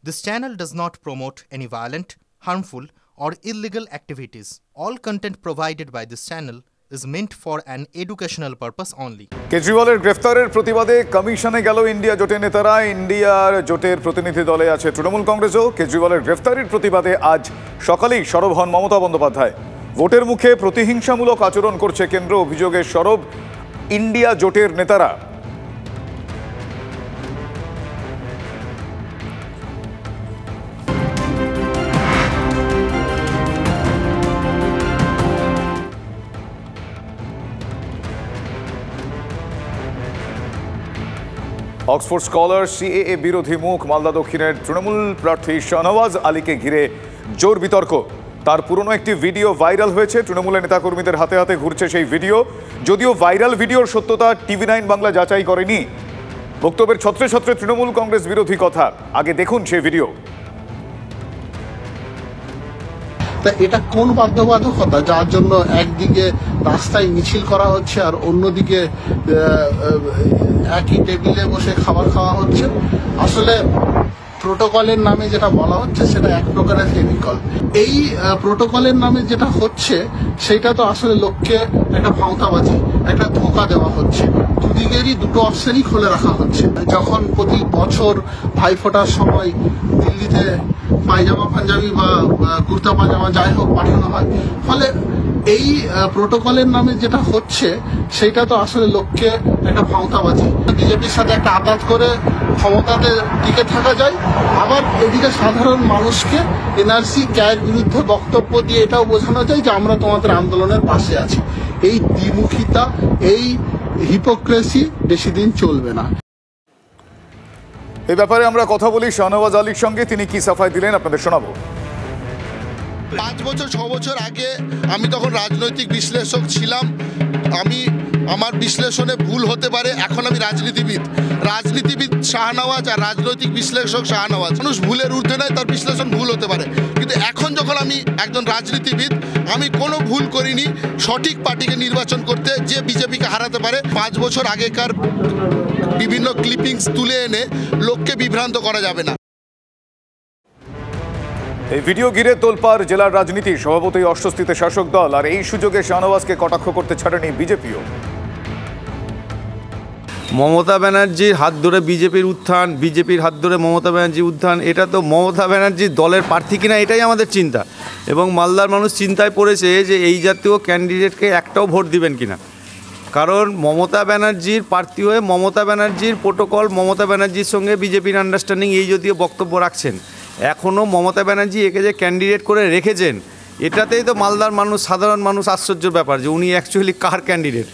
This channel does not promote any violent, harmful, or illegal activities. All content provided by this channel is meant for an educational purpose only. কেজরিওয়ালের গ্রেফতারের প্রতিবাদে কমিশনে গেল India জোটের নেতারা। ইন্ডিয়ার জোটের প্রতিনিধি দলে আছে তৃণমূল কংগ্রেসও। কেজরিওয়ালের গ্রেফতারের প্রতিবাদে আজ সকালেই সরব হন মমতা বন্দ্যোপাধ্যায়। ভোটের মুখে প্রতিহিংসামূলক আচরণ করছে কেন্দ্র, অভিযোগে সরব ইন্ডিয়া জোটের নেতারা। অক্সফোর্ড স্কলার সিএএ বিরোধী মুখ মালদা দক্ষিণের তৃণমূল প্রার্থী শাহনওয়াজ আলীকে ঘিরে জোর বিতর্ক। তার পুরনো একটি ভিডিও ভাইরাল হয়েছে, তৃণমূলের নেতাকর্মীদের হাতে হাতে ঘুরছে সেই ভিডিও। যদিও ভাইরাল ভিডিওর সত্যতা TV9 বাংলা যাচাই করেনি। বক্তব্যের ছত্রে ছত্রে তৃণমূল কংগ্রেস বিরোধী কথা। আগে দেখুন সেই ভিডিও। তা এটা কোন বাধ্যবাধকতা যার জন্য একদিকে রাস্তায় মিছিল করা হচ্ছে আর অন্যদিকে একই টেবিলে বসে খাবার খাওয়া হচ্ছে? আসলে প্রোটোকলের নামে যেটা বলা হচ্ছে সেটা এক প্রকারের ফেভিকল। এই প্রোটোকলের নামে যেটা হচ্ছে সেটা তো আসলে লোককে একটা ভাঁওতাবাজি, একটা ধোঁকা দেওয়া হচ্ছে। দুদিকেরই দুটো অপশনই খুলে রাখা হচ্ছে। যখন প্রতি বছর ভাইফোঁটার সময় দিল্লিতে পায়জামা পাঞ্জাবি বা কুর্তা পায়জামা যাই হোক পাঠানো হয়, ফলে এই প্রোটোকলের নামে যেটা হচ্ছে সেটা তো আসলে লোককে একটা ভাঁওতাবাজি। বিজেপির সাথে একটা আঘাত করে ক্ষমতাতে টিকে থাকা যায়, আবার এদিকে সাধারণ মানুষকে এনআরসি ক্যায়ের বিরুদ্ধে বক্তব্য দিয়ে এটাও বোঝানো যায় যে আমরা তোমাদের আন্দোলনের পাশে আছি। এই দ্বিমুখিতা, এই হিপোক্রেসি বেশি দিন চলবে না। এই ব্যাপারে আমরা কথা বলি শাহনওয়াজ আলীর সঙ্গে। তিনি কি সাফাই দিলেন আপনাদের শোনাবো। 5 বছর 6 বছর আগে আমি তখন রাজনৈতিক বিশ্লেষক ছিলাম। আমার বিশ্লেষণে ভুল হতে পারে। এখন আমি রাজনীতিবিদ শাহনওয়াজ আর রাজনৈতিক বিশ্লেষক শাহনওয়াজ। মানুষ ভুলের ঊর্ধ্বে নয়, তার বিশ্লেষণ ভুল হতে পারে, কিন্তু এখন যখন আমি একজন রাজনীতিবিদ, আমি কোনো ভুল করিনি সঠিক পার্টিকে নির্বাচন করতে, যে বিজেপিকে হারাতে পারে। 5 বছর আগেকার বিভিন্ন ক্লিপিংস তুলে এনে লোককে বিভ্রান্ত করা যাবে না। এই ভিডিও ঘিরে তোলপাড় জেলার রাজনীতি। স্বভাবতই অস্বস্তিতে শাসক দল, আর এই সুযোগে শাহনওয়াজকে কটাক্ষ করতে ছাড়েনি বিজেপিও। মমতা ব্যানার্জির হাত ধরে বিজেপির উত্থান, বিজেপির হাত ধরে মমতা ব্যানার্জির উত্থান, এটা তো মমতা ব্যানার্জির দলের প্রার্থী কিনা এটাই আমাদের চিন্তা। এবং মালদার মানুষ চিন্তায় পড়েছে যে এই জাতীয় ক্যান্ডিডেটকে একটাও ভোট দিবেন কিনা। কারণ মমতা ব্যানার্জির প্রার্থী হয়ে মমতা ব্যানার্জির প্রোটোকল, মমতা ব্যানার্জির সঙ্গে বিজেপির আন্ডারস্ট্যান্ডিং এই জাতীয় বক্তব্য রাখছেন। এখনও মমতা ব্যানার্জি একে যে ক্যান্ডিডেট করে রেখেছেন, এটাতেই তো মালদার মানুষ, সাধারণ মানুষ আশ্চর্যের ব্যাপার যে উনি অ্যাকচুয়ালি কার ক্যান্ডিডেট।